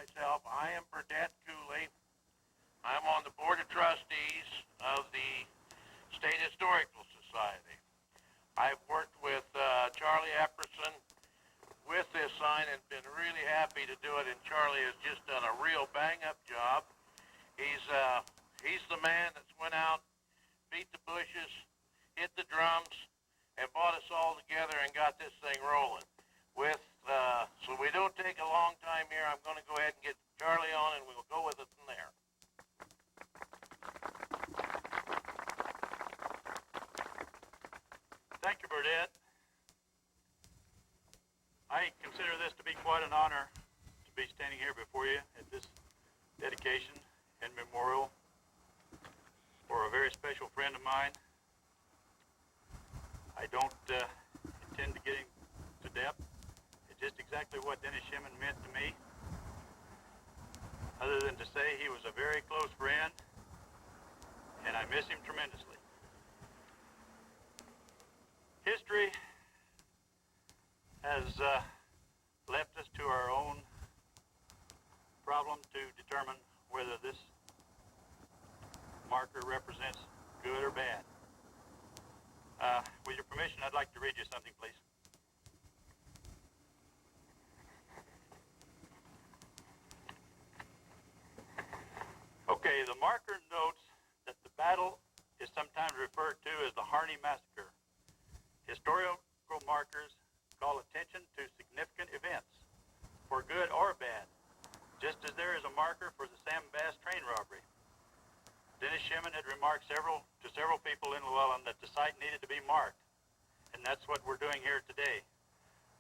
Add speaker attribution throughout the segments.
Speaker 1: myself. I am Burdette Cooley. I'm on the Board of Trustees of the State Historical Society. I've worked with Charlie Epperson with this sign and been really happy to do it, and Charlie has just done a real bang-up job. He's the man that's went out, beat the bushes, hit the drums, and brought us all together and got this thing rolling. So we don't take a long time here. I'm going to go ahead and get Charlie on, and we'll go with it from there.
Speaker 2: Thank you, Burdette. I consider this to be quite an honor to be standing here before you at this dedication and memorial for a very special friend of mine. I don't intend to get into depth. It's just exactly what Dennis Shemin meant to me, other than to say he was a very close friend, and I miss him tremendously. History has left us to our own problem to determine whether this marker represents good or bad. With your permission, I'd like to read you something, please. Okay, the marker notes that the battle is sometimes referred to as the Harney Massacre. Historical markers call attention to significant events, for good or bad, just as there is a marker for the Sam Bass train robbery. Dennis Shemin had remarked to several people in Llewellyn that the site needed to be marked, and that's what we're doing here today.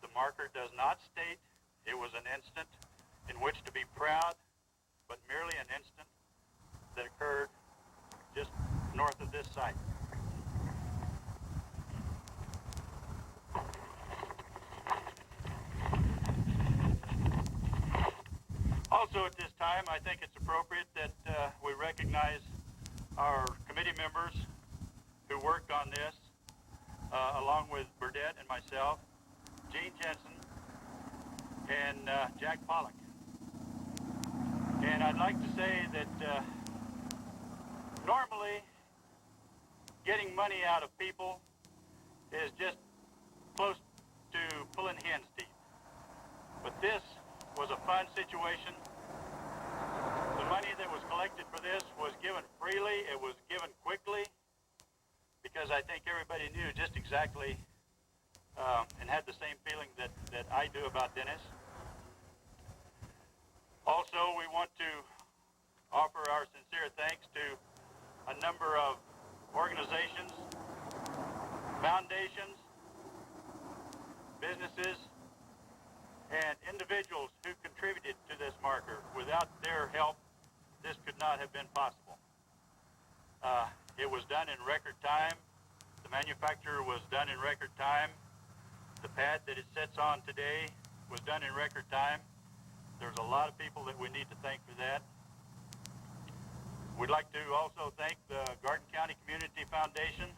Speaker 2: The marker does not state it was an instant in which to be proud, but merely an instant that occurred just north of this site. Also at this time, I think it's appropriate that we recognize our committee members who worked on this, along with Burdette and myself, Gene Jensen, and Jack Pollock. And I'd like to say that normally getting money out of people is just close to pulling hen's teeth. But this was a fun situation. The money that was collected for this was given freely. It was given quickly because I think everybody knew just exactly and had the same feeling that I do about Dennis. Also, we want to offer our sincere thanks to a number of organizations, foundations, businesses, and individuals who contributed to this marker. Without their help, this could not have been possible. It was done in record time. The manufacturer was done in record time. The pad that it sits on today was done in record time. There's a lot of people that we need to thank for that. We'd like to also thank the Garden County Community Foundation,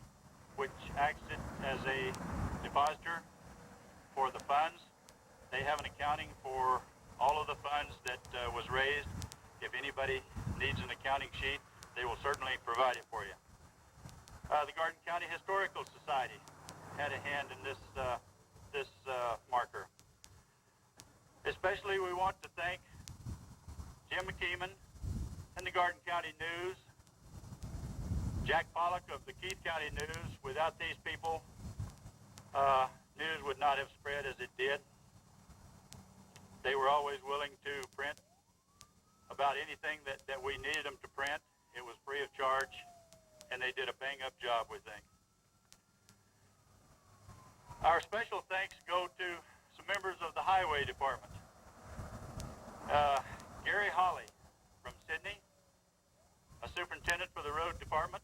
Speaker 2: which acts as a depositor for the funds. They have an accounting for all of the funds that was raised. If anybody needs an accounting sheet, they will certainly provide it for you. The Garden County Historical Society had a hand in this marker. Especially we want to thank Jim McKeeman and the Garden County News, Jack Pollock of the Keith County News. Without these people, news would not have spread as it did. They were always willing to print about anything that we needed them to print. It was free of charge, and they did a bang-up job, we think. Our special thanks go to some members of the Highway Department. Gary Hawley from Sydney, a superintendent for the Road Department.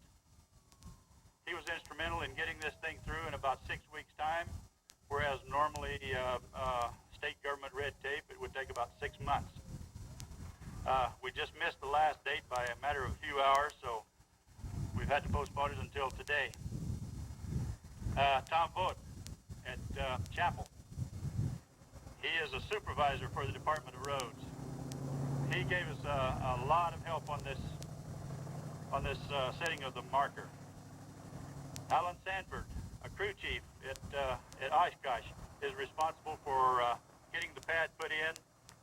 Speaker 2: He was instrumental in getting this thing through in about 6 weeks' time, whereas normally state government red tape, it would take about 6 months. We just missed the last date by a matter of a few hours, so we've had to postpone it until today. Tom Vogt at Chapel. He is a supervisor for the Department of Roads. he gave us a lot of help on this setting of the marker. Alan Sandberg, a crew chief at Oshkosh, is responsible for getting the pad put in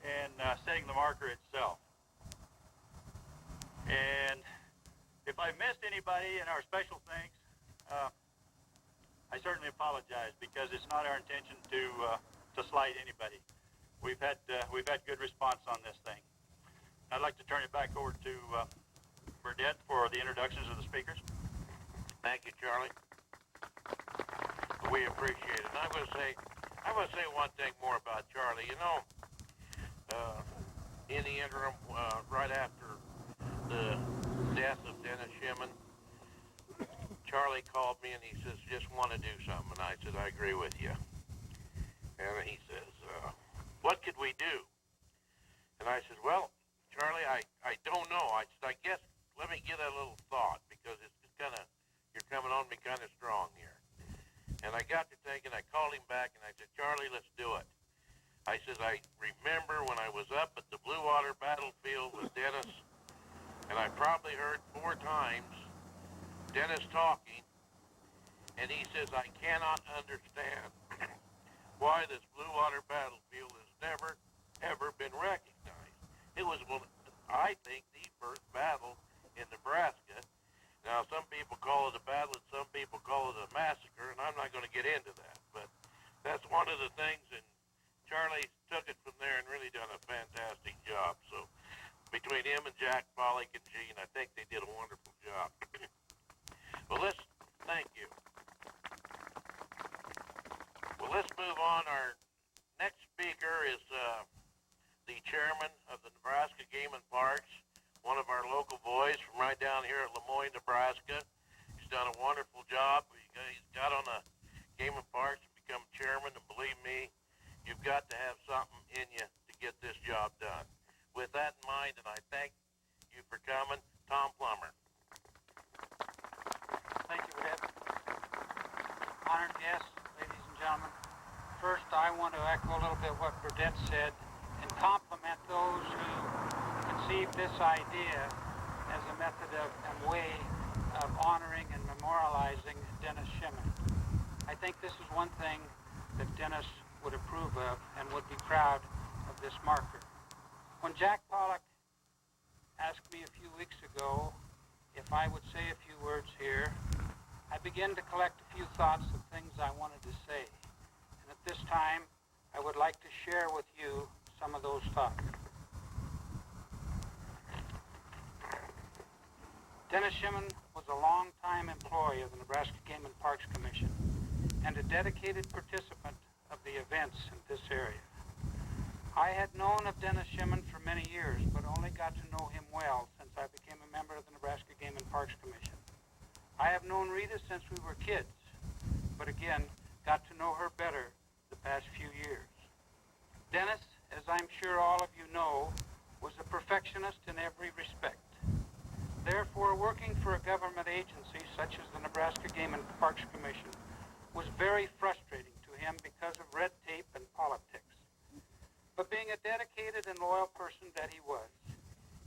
Speaker 2: and setting the marker itself. And if I missed anybody in our special things, I certainly apologize, because it's not our intention to slight anybody. We've had good response on this thing. I'd like to turn it back over to Burdette for the introductions of the speakers.
Speaker 1: Thank you, Charlie. We appreciate it. And I'm going to say one thing more about Charlie. You know, in the interim, right after the death of Dennis Shimon, Charlie called me and he says, just want to do something. And I said, I agree with you. And he says, what could we do? And I said, well, Charlie, I don't know. I said, I guess, let me give that a little thought, because it's just kind of, you're coming on me kind of strong here. And I got to thinking, I called him back and I said, Charlie, let's do it. I said, I remember when I was up at the Blue Water battlefield with Dennis, and I probably heard 4 times Dennis talking, and he says, I cannot understand why this Blue Water battlefield has never, ever been recognized. It was, I think, the first battle in Nebraska. Now, some people call it a battle and some people call it a massacre, and I'm not going to get into that. But that's one of the things, and Charlie took it from there and really done a fantastic job. So between him and Jack Pollock and Gene, I think they did a wonderful job. Well, thank you. Well, let's move on. Our next speaker is the chairman of the Nebraska Game and Parks, one of our local boys from right down here at Lemoyne, Nebraska. He's done a wonderful job. He's got on the Game and Parks and become chairman, and believe me, you've got to have something in you to get this job done. With that in mind, and I thank you for coming, Tom Plummer.
Speaker 3: Thank you, Ed. Honored guests, ladies and gentlemen. First, I want to echo a little bit what Burdette said and compliment those who conceived this idea as a method of and way of honoring and memorializing Dennis Shimon. I think this is one thing that Dennis would approve of and would be proud of this marker. When Jack Pollock asked me a few weeks ago if I would say a few words here, I began to collect a few thoughts of things I wanted to say. And at this time, I would like to share with you some of those thoughts. Dennis Shimon was a long-time employee of the Nebraska Game and Parks Commission and a dedicated participant of the events in this area. I had known of Dennis Shimon for many years, but only got to know him well since I became a member of the Nebraska Game and Parks Commission. I have known Rita since we were kids, but again, got to know her better the past few years. Dennis, as I'm sure all of you know, was a perfectionist in every respect. Therefore, working for a government agency such as the Nebraska Game and Parks Commission was very frustrating to him because of red tape and politics. But being a dedicated and loyal person that he was,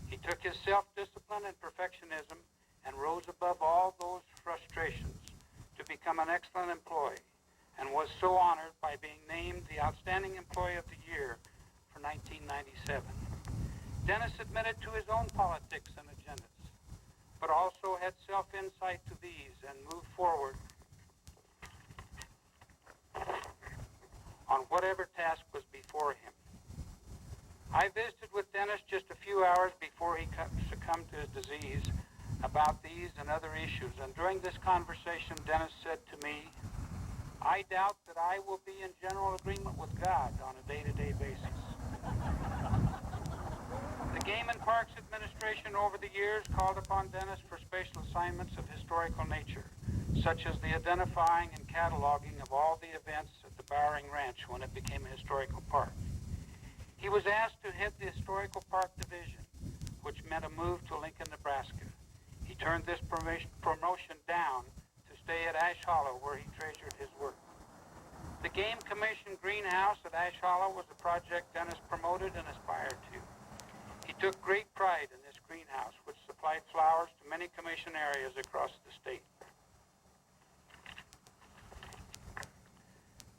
Speaker 3: he took his self-discipline and perfectionism and rose above all those frustrations to become an excellent employee, and was so honored by being named the Outstanding Employee of the Year for 1997. Dennis admitted to his own politics and agendas, but also had self-insight to these and moved forward on whatever task was before him. I visited with Dennis just a few hours before he succumbed to his disease about these and other issues, and during this conversation, Dennis said to me, I doubt that I will be in general agreement with God on a day-to-day basis. The Game and Parks Administration over the years called upon Dennis for special assignments of historical nature, such as the identifying and cataloging of all the events at the Bowering Ranch when it became a historical park. He was asked to head the Historical Park Division, which meant a move to Lincoln, Nebraska. He turned this promotion down to stay at Ash Hollow, where he treasured his work. The Game Commission greenhouse at Ash Hollow was a project Dennis promoted and aspired to. He took great pride in this greenhouse, which supplied flowers to many commission areas across the state.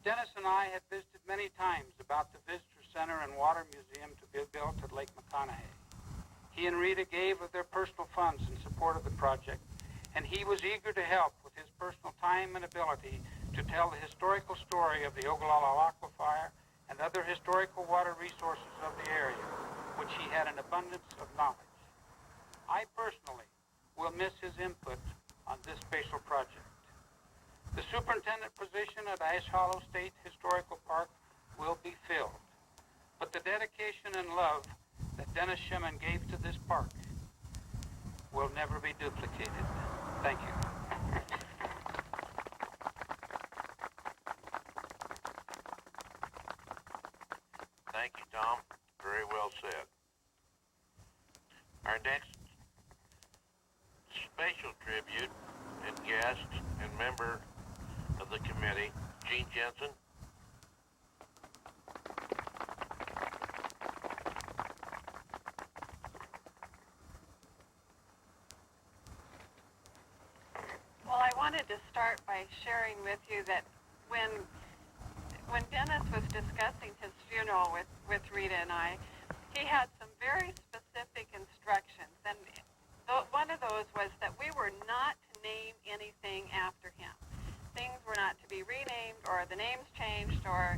Speaker 3: Dennis and I had visited many times about the Visitor Center and Water Museum to be built at Lake McConaughey. He and Rita gave of their personal funds in support of the project, and he was eager to help with his personal time and ability to tell the historical story of the Ogallala Aquifer and other historical water resources of the area, which he had an abundance of knowledge. I personally will miss his input on this special project. The superintendent position at Ash Hollow State Historical Park will be filled, but the dedication and love that Dennis Shemin gave to this park will never be duplicated. Thank you.
Speaker 1: Thank you, Tom. Very well said. Our next special tribute and guest and member of the committee, Gene Jensen.
Speaker 4: Well, I wanted to start by sharing with you that when Dennis was discussing his funeral with Rita and I, he had some very specific instructions, and one of those was that we were not to name anything after him. Things were not to be renamed or the names changed, or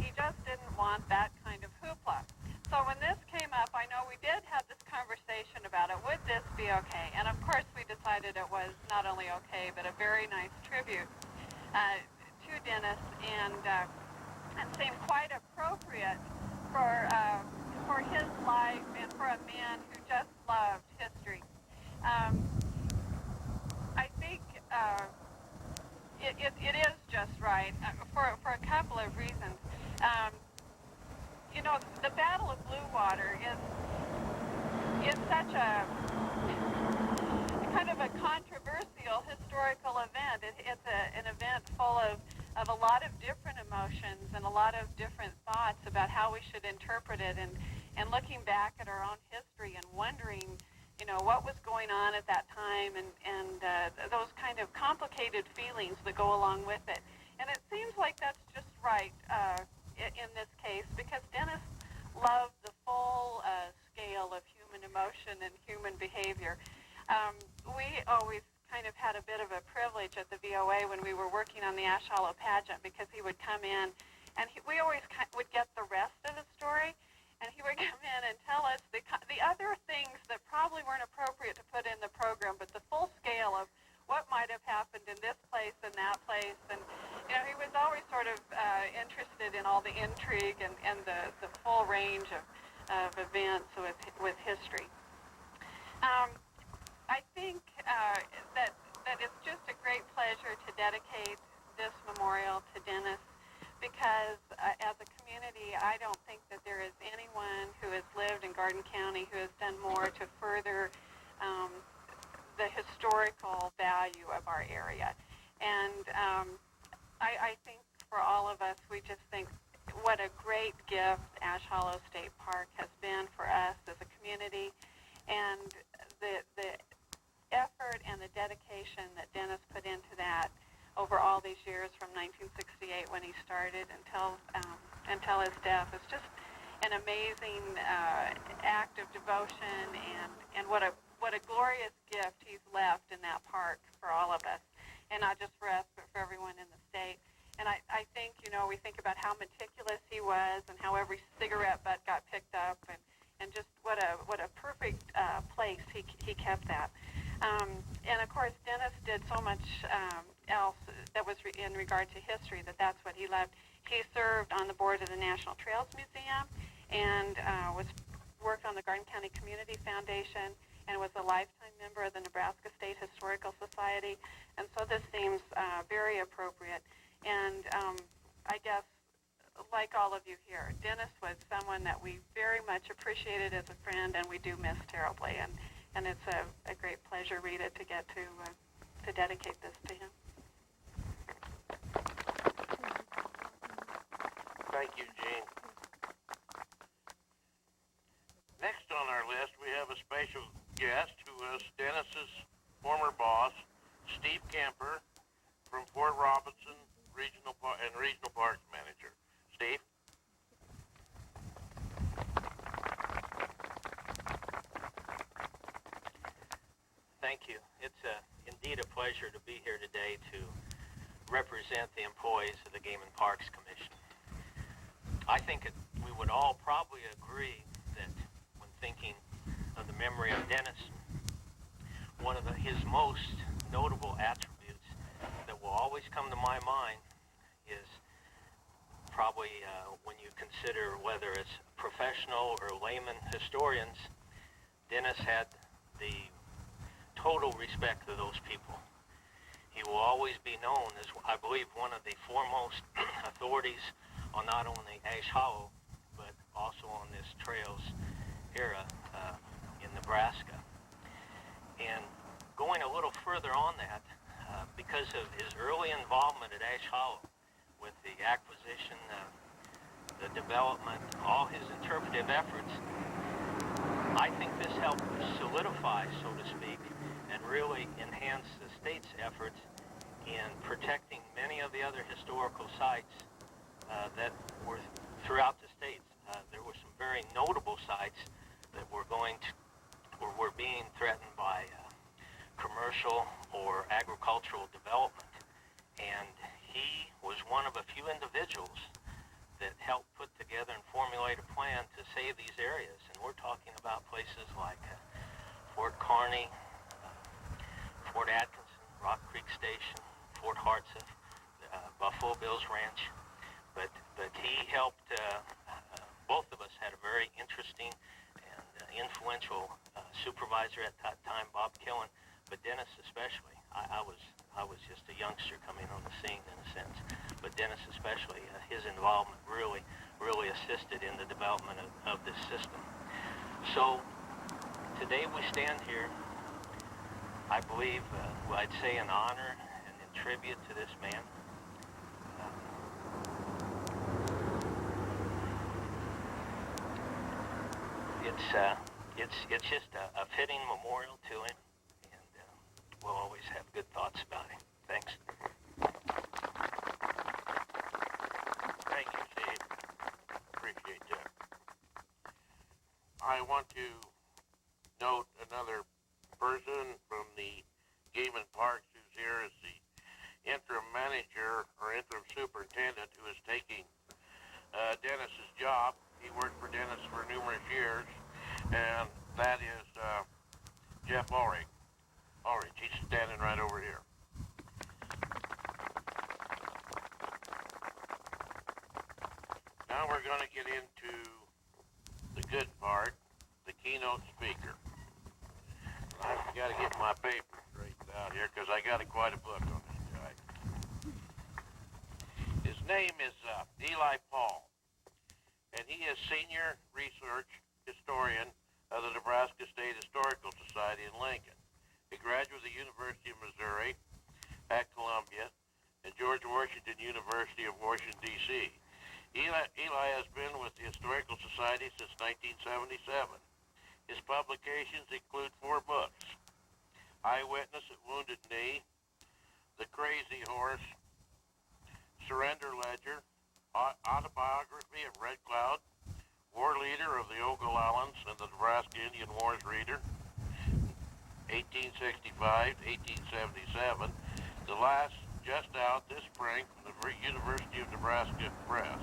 Speaker 4: he just didn't want that kind of hoopla. So when this came up, I know we did have this conversation about it. Would this be okay? And of course we decided it was not only okay, but a very nice tribute to Dennis, and seemed quite appropriate for his life and for a man who just loved history. I think it is just right for a couple of reasons. The Battle of Blue Water is such a kind of a controversial historical event. It's an event full of a lot of different emotions and a lot of different thoughts about how we should interpret it, and looking back at our own history and wondering, what was going on at that time, and those kind of complicated feelings that go along with it. And it seems like that's just right in this case, because Dennis loved the full scale of human emotion and human behavior. We always kind of had a bit of a privilege at the VOA when we were working on the Ash Hollow pageant, because he would come in and we always would get the rest of the story, and he would come in and tell us the other things that probably weren't appropriate to put in the program, but the full scale of what might have happened in this place and that place. And he was always sort of interested in all the intrigue and the full range of events with history. I think that it's just a great pleasure to dedicate this memorial to Dennis, because as a community, I don't think that there is anyone who has lived in Garden County who has done more to further the historical value of our area. And I think for all of us, we just think what a great gift Ash Hollow State Park has been for us as a community, and the effort and the dedication that Dennis put into that over all these years, from 1968 when he started until his death, is just an amazing act of devotion, and what a glorious gift he's left in that park for all of us, and not just for us, but for everyone in the state. And I think, we think about how meticulous he was, and how every cigarette butt got picked up, and just what a perfect place he kept that. And of course, Dennis did so much else that was in regard to history, that's what he loved. He served on the board of the National Trails Museum, and worked on the Garden County Community Foundation, and was a lifetime member of the Nebraska State Historical Society. And so this seems very appropriate. And I guess, like all of you here, Dennis was someone that we very much appreciated as a friend, and we do miss terribly. And it's a great pleasure, Rita, to get to dedicate this to him.
Speaker 1: Thank you, Gene. guest, who was Dennis's former boss, Steve Kemper, from Fort Robinson Regional Parks Manager. Steve?
Speaker 5: Thank you. It's indeed a pleasure to be here today to represent the employees of the Game and Parks Commission. I think we would all probably agree that when thinking of the memory of Dennis, one of his most notable attributes that will always come to my mind is probably when you consider whether it's professional or layman historians, Dennis had the total respect of those people. He will always be known as, I believe, one of the foremost authorities on not only Ash Hollow, but also on this trails era in Nebraska. And going a little further on that, because of his early involvement at Ash Hollow with the acquisition, the development, all his interpretive efforts, I think this helped solidify, so to speak, and really enhance the state's efforts in protecting many of the other historical sites that were throughout the states. There were some very notable sites that were being threatened by commercial or agricultural development, and he was one of a few individuals that helped put together and formulate a plan to save these areas. And we're talking about places like Fort Kearney, Fort Atkinson, Rock Creek Station, Fort Hartsuff, Buffalo Bills Ranch. But he helped, both of us had a very interesting and influential supervisor at that time, Bob Killen, but Dennis especially. I was just a youngster coming on the scene in a sense, but Dennis especially, his involvement really assisted in the development of this system. So today we stand here, I believe, I'd say in honor and in tribute to this man. It's just a fitting memorial to him, and we'll always have good thoughts about him. Thanks.
Speaker 1: Thank you, Steve. Appreciate that. I want to note another person from the Game and Parks who's here as the interim manager or interim superintendent who is taking Dennis's job. He worked for Dennis for numerous years, and that is Jeff Ulrich. He's standing right over here. Now we're going to get into the good part, the keynote speaker. I've got to get my paper straightened out here because I got quite a book on this guy. His name is Eli Paul, and he is Senior Research Historian of the Nebraska State Historical Society in Lincoln. He graduated of the University of Missouri at Columbia and George Washington University of Washington, D.C. Eli has been with the Historical Society since 1977. His publications include 4 books: Eyewitness at Wounded Knee, The Crazy Horse, Surrender Ledger, Autobiography of Red Cloud, War Leader of the Ogallallans and the Nebraska Indian Wars Reader, 1865-1877. The last just out this spring from the University of Nebraska Press.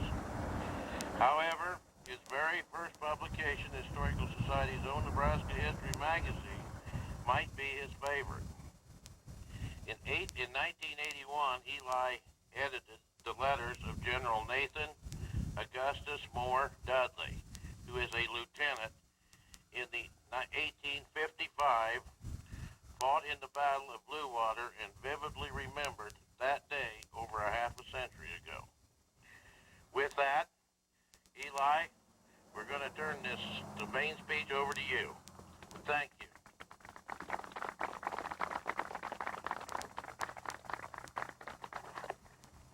Speaker 1: However, his very first publication, Historical Society's own Nebraska History magazine, might be his favorite. In 1981, Eli edited the letters of General Nathan Augustus Moore Dudley, who is a lieutenant in the 1855, fought in the Battle of Blue Water and vividly remembered that day over a half a century ago. With that, Eli, we're going to turn the main speech over to you. Thank you.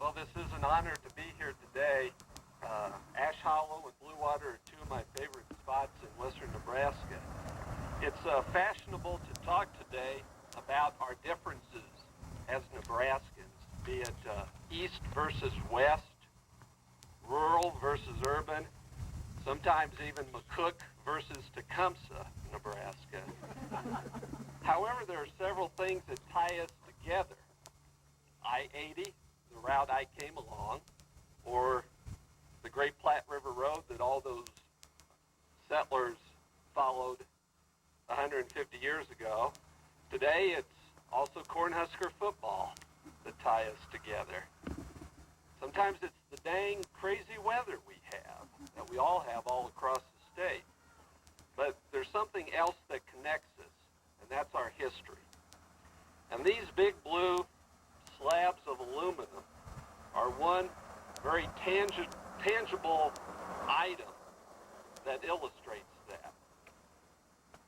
Speaker 6: Well, this is an honor to be here today. Ash Hollow and Blue Water are 2 of my favorite spots in western Nebraska. It's fashionable to talk today about our differences as Nebraskans, be it east versus west, rural versus urban, sometimes even McCook versus Tecumseh, Nebraska. However, there are several things that tie us together. I-80, the route I came along, or the Great Platte River Road that all those settlers followed 150 years ago. Today, it's also Cornhusker football that tie us together. Sometimes it's the dang crazy weather we have, that we all have all across the state. But there's something else that connects us, and that's our history. And these big blue slabs of aluminum are one very tangible item that illustrates that.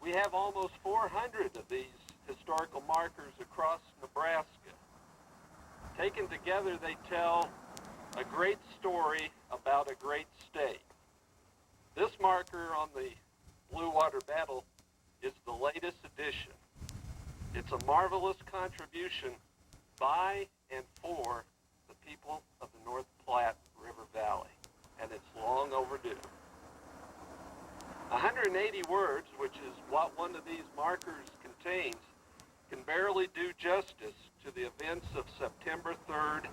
Speaker 6: We have almost 400 of these historical markers across Nebraska. Taken together, they tell a great story about a great state. This marker on the Blue Water Battle is the latest edition. It's a marvelous contribution by and for the people of the North Platte River Valley, and it's long overdue. 180 words, which is what one of these markers contains, can barely do justice to the events of September 3rd,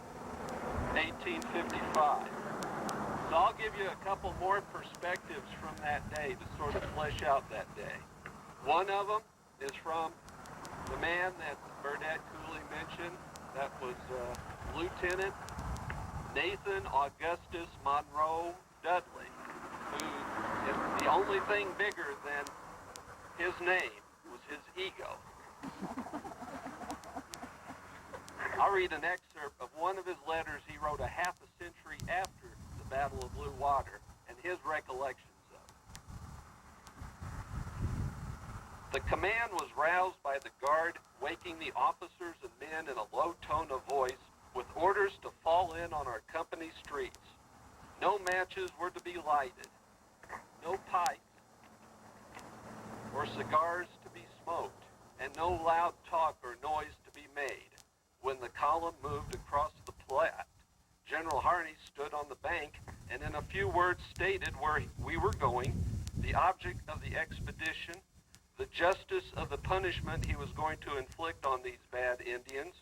Speaker 6: 1855. So I'll give you a couple more perspectives from that day to sort of flesh out that day. One of them is from the man that Burdett Cooley mentioned. That was Lieutenant Nathan Augustus Monroe Dudley, who is the only thing bigger than his name was his ego. I'll read an excerpt of one of his letters he wrote a half a century after the Battle of Blue Water and his recollections of it. The command was roused by the guard, waking the officers and men in a low tone of voice with orders to fall in on our company streets. No matches were to be lighted, no pipes or cigars to be smoked, and no loud talk or noise to be made. When the column moved across the Platte, General Harney stood on the bank and in a few words stated where we were going, the object of the expedition, the justice of the punishment he was going to inflict on these bad Indians,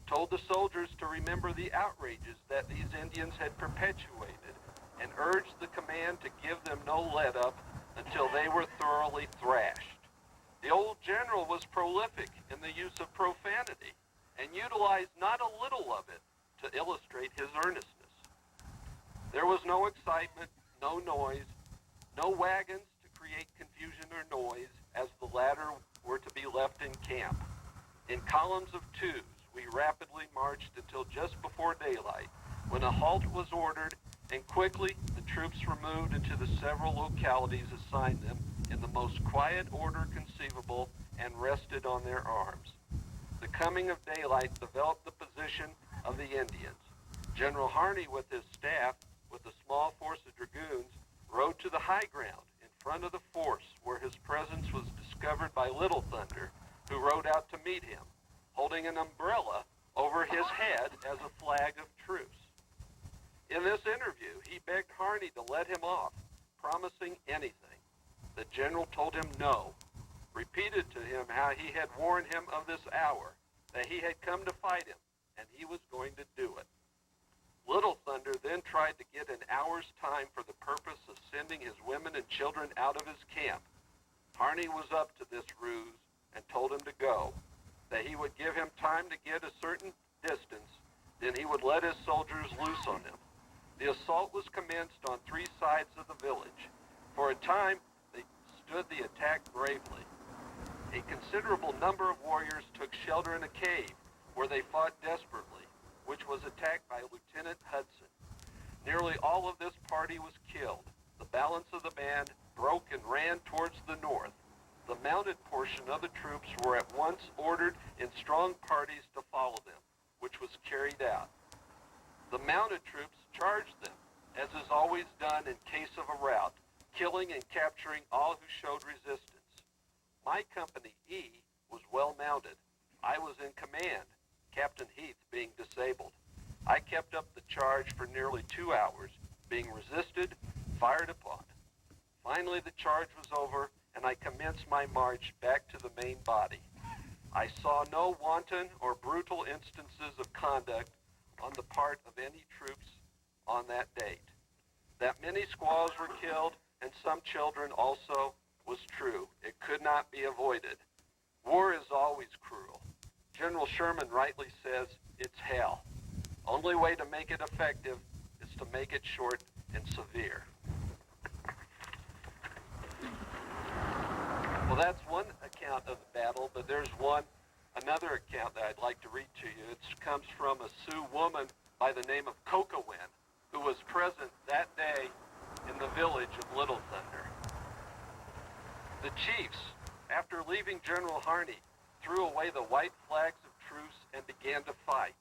Speaker 6: told the soldiers to remember the outrages that these Indians had perpetuated, and urged the command to give them no let-up until they were thoroughly thrashed. The old general was prolific in the use of profanity, and utilized not a little of it to illustrate his earnestness. There was no excitement, no noise, no wagons to create confusion or noise, as the latter were to be left in camp. In columns of twos, we rapidly marched until just before daylight, when a halt was ordered, and quickly the troops were moved into the several localities assigned them in the most quiet order conceivable and rested on their arms. The coming of daylight developed the position of the Indians. General Harney with his staff, with a small force of dragoons, rode to the high ground in front of the force where his presence was discovered by Little Thunder, who rode out to meet him, holding an umbrella over his head as a flag of truce. In this interview, he begged Harney to let him off, promising anything. The general told him no, repeated to him how he had warned him of this hour, that he had come to fight him, and he was going to do it. Little Thunder then tried to get an hour's time for the purpose of sending his women and children out of his camp. Harney was up to this ruse and told him to go, that he would give him time to get a certain distance, then he would let his soldiers loose on him. The assault was commenced on three sides of the village. For a time, they stood the attack bravely. A considerable number of warriors took shelter in a cave where they fought desperately, which was attacked by Lieutenant Hudson. Nearly all of this party was killed. The balance of the band broke and ran towards the north. The mounted portion of the troops were at once ordered in strong parties to follow them, which was carried out. The mounted troops charged them, as is always done in case of a rout, killing and capturing all who showed resistance. My company, E, was well mounted. I was in command, Captain Heath being disabled. I kept up the charge for nearly 2 hours, being resisted, fired upon. Finally, the charge was over, and I commenced my march back to the main body. I saw no wanton or brutal instances of conduct on the part of any troops on that date. That many squaws were killed and some children also was true. It could not be avoided. War is always cruel. General Sherman rightly says it's hell. Only way to make it effective is to make it short and severe. Well, that's one account of the battle, but there's another account that I'd like to read to you. It comes from a Sioux woman by the name of Kokowin, who was present that day in the village of Little Thunder. The chiefs, after leaving General Harney, threw away the white flags of truce and began to fight.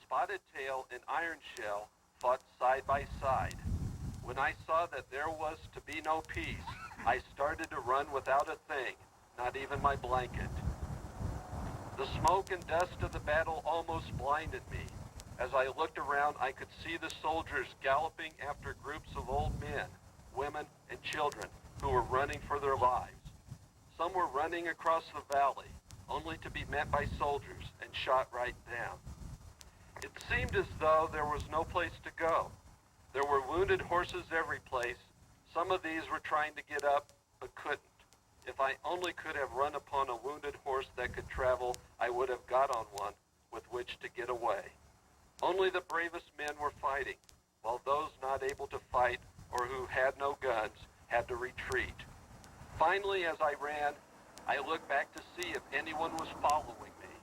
Speaker 6: Spotted Tail and Iron Shell fought side by side. When I saw that there was to be no peace, I started to run without a thing, not even my blanket. The smoke and dust of the battle almost blinded me. As I looked around, I could see the soldiers galloping after groups of old men, women, and children who were running for their lives. Some were running across the valley, only to be met by soldiers and shot right down. It seemed as though there was no place to go. There were wounded horses every place. Some of these were trying to get up, but couldn't. If I only could have run upon a wounded horse that could travel, I would have got on one with which to get away. Only the bravest men were fighting, while those not able to fight or who had no guns had to retreat. Finally, as I ran, I looked back to see if anyone was following me.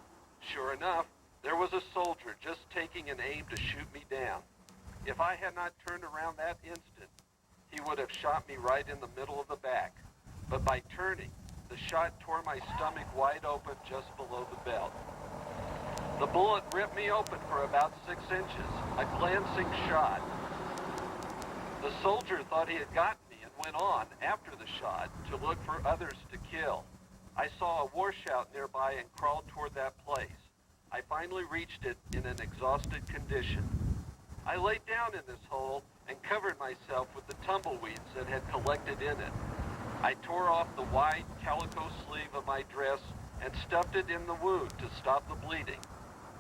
Speaker 6: Sure enough, there was a soldier just taking an aim to shoot me down. If I had not turned around that instant, he would have shot me right in the middle of the back. But by turning, the shot tore my stomach wide open just below the belt. The bullet ripped me open for about 6 inches, a glancing shot. The soldier thought he had gotten me and went on after the shot to look for others to kill. I saw a washout nearby and crawled toward that place. I finally reached it in an exhausted condition. I laid down in this hole and covered myself with the tumbleweeds that had collected in it. I tore off the wide calico sleeve of my dress and stuffed it in the wound to stop the bleeding.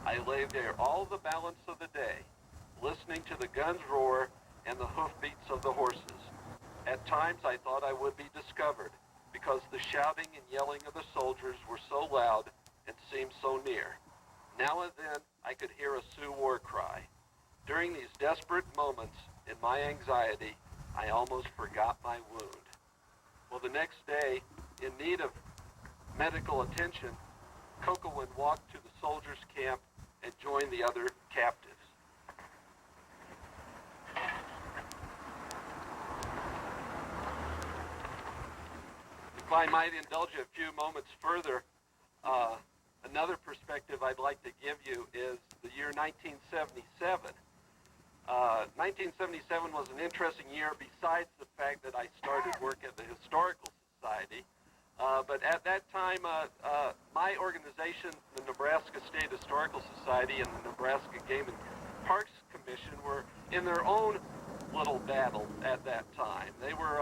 Speaker 6: I lay there all the balance of the day, listening to the guns roar and the hoofbeats of the horses. At times I thought I would be discovered because the shouting and yelling of the soldiers were so loud and seemed so near. Now and then I could hear a Sioux war cry. During these desperate moments in my anxiety, I almost forgot my wound. Well, the next day, in need of medical attention, Kokowin walked to the soldiers' camp and joined the other captives. If I might indulge you a few moments further, another perspective I'd like to give you is the year 1977. 1977 was an interesting year besides the fact that I started work at the Historical Society. But at that time, my organization, the Nebraska State Historical Society and the Nebraska Game and Parks Commission were in their own little battle at that time. They were,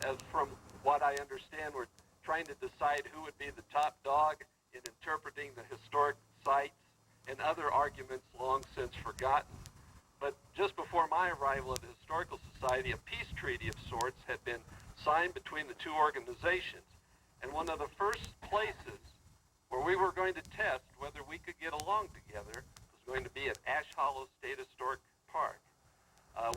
Speaker 6: as from what I understand, were trying to decide who would be the top dog in interpreting the historic sites and other arguments long since forgotten. But just before my arrival at the Historical Society, a peace treaty of sorts had been signed between the two organizations. And one of the first places where we were going to test whether we could get along together was going to be at Ash Hollow State Historic Park.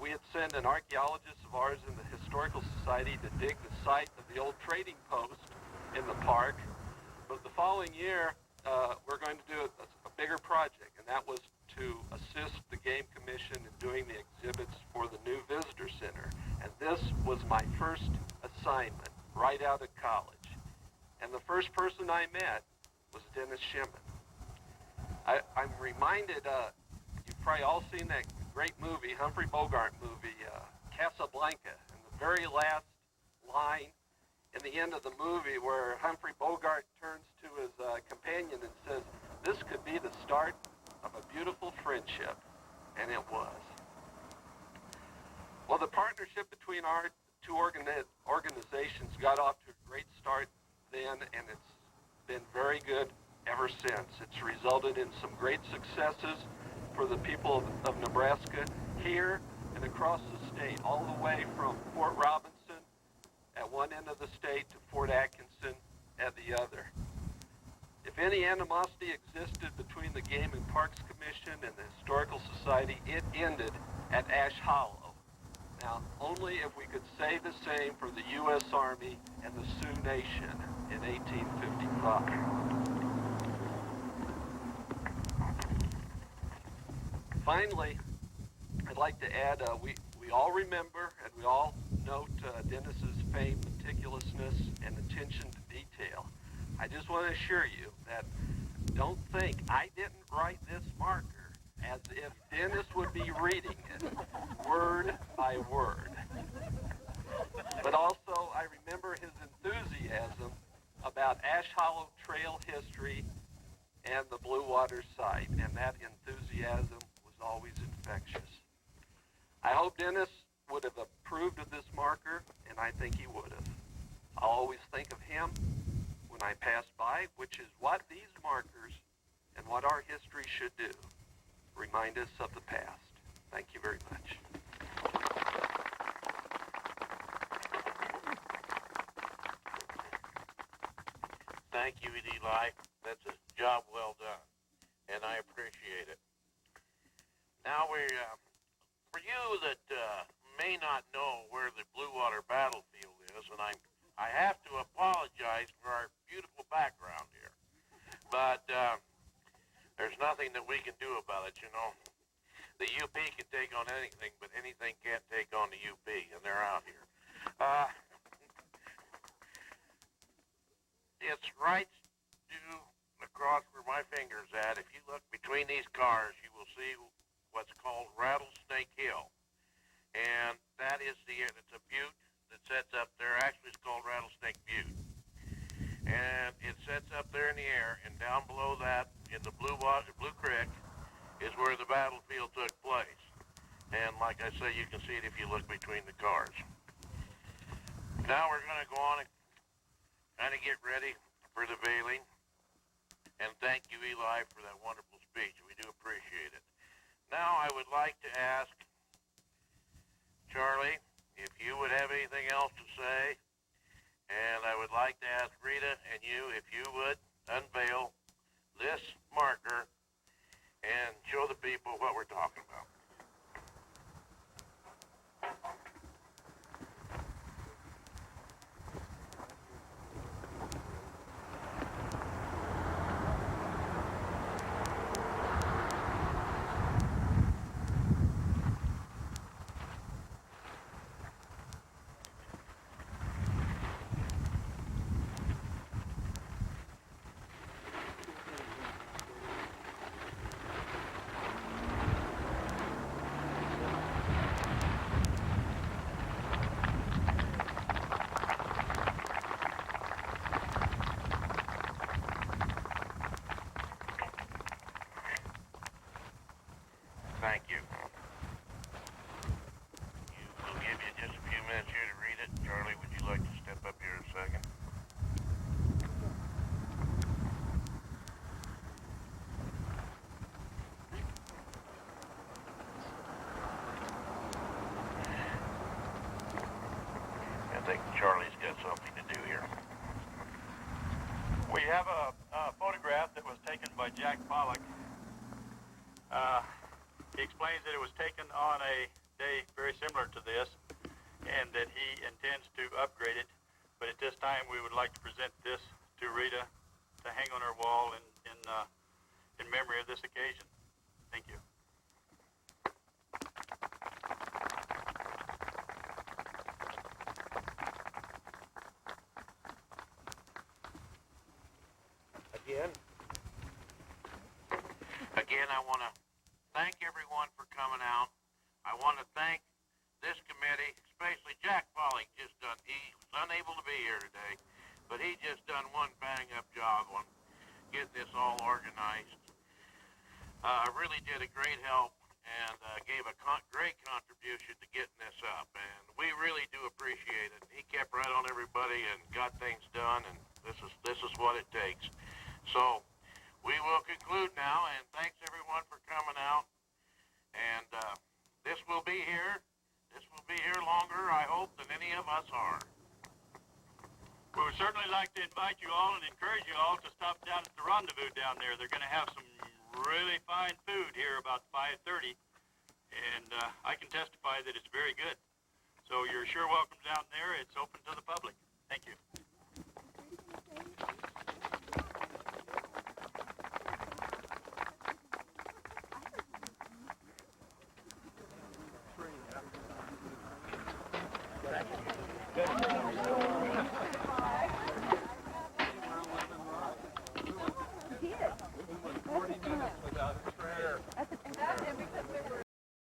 Speaker 6: We had sent an archaeologist of ours in the Historical Society to dig the site of the old trading post in the park. But the following year, we're going to do a bigger project, and that was to assist the Game Commission in doing the exhibits for the new visitor center. And this was my first assignment right out of college. And the first person I met was Dennis Schimann. I'm reminded, you've probably all seen that great movie, Humphrey Bogart movie, Casablanca. And the very last line in the end of the movie where Humphrey Bogart turns to his companion and says, "This could be the start of a beautiful friendship," and it was. Well, the partnership between our two organizations got off to a great start then, and it's been very good ever since. It's resulted in some great successes for the people of Nebraska here and across the state, all the way from Fort Robinson at one end of the state to Fort Atkinson at the other. If any animosity existed between the Game and Parks Commission and the Historical Society, it ended at Ash Hollow. Now, only if we could say the same for the U.S. Army and the Sioux Nation in 1855. Finally, I'd like to add, we all remember and we all note Dennis's famed meticulousness and attention to detail. I just want to assure you that don't think I didn't write this marker as if Dennis would be reading it word by word. But also, I remember his enthusiasm about Ash Hollow Trail history and the Blue Water site, and that enthusiasm was always infectious. I hope Dennis would have approved of this marker, and I think he would have. I'll always think of him when I pass by, which is what these markers and what our history should do. Remind us of the past. Thank you very much.
Speaker 1: Thank you, Eli. That's a job well done, and I appreciate it. Now for you that may not know where the Blue Water battlefield is, and I have to apologize for our beautiful background here, but there's nothing that we can do about it, you know. The UP can take on anything, but anything can't take on the UP, and they're out here. It's right due across where my finger's at. If you look between these cars, you will see what's called Rattlesnake Hill. And that is it's a butte that sets up there. Actually, it's called Rattlesnake Butte. And it sets up there in the air, and down below that, in the Blue Creek, is where the battlefield took place. And like I say, you can see it if you look between the cars. Now we're going to go on and kind of get ready for the veiling. And thank you, Eli, for that wonderful speech. We do appreciate it. Now I would like to ask Charlie if you would have anything else to say. And I would like to ask Rita and you if you would unveil this marker and show the people what we're talking about. Thank you. We'll give you just a few minutes here to read it. Charlie, would you like to step up here a second? I think Charlie's got something to do here.
Speaker 2: We have a photograph that was taken by Jack Pollock. He explains that it was taken on a day very similar to this and that he intends to upgrade it. But at this time, we would like to present this to Rita to hang on her wall in memory of this occasion. Thank you.
Speaker 1: Again, I want to thank everyone for coming out. I want to thank this committee, especially Jack Pollock, he was unable to be here today, but he just done one bang-up job on getting this all organized. Really did a great help and gave a great contribution to getting this up, and we really do appreciate it. He kept right on everybody and got things done, and this is what it takes. So we will conclude now, and thanks everyone for coming out. And this will be here longer, I hope, than any of us are.
Speaker 2: We would certainly like to invite you all and encourage you all to stop down at the rendezvous down there. They're going to have some really fine food here about 5:30, and I can testify that it's very good. So you're sure welcome down there. It's open to the public. Thank you.
Speaker 6: Good.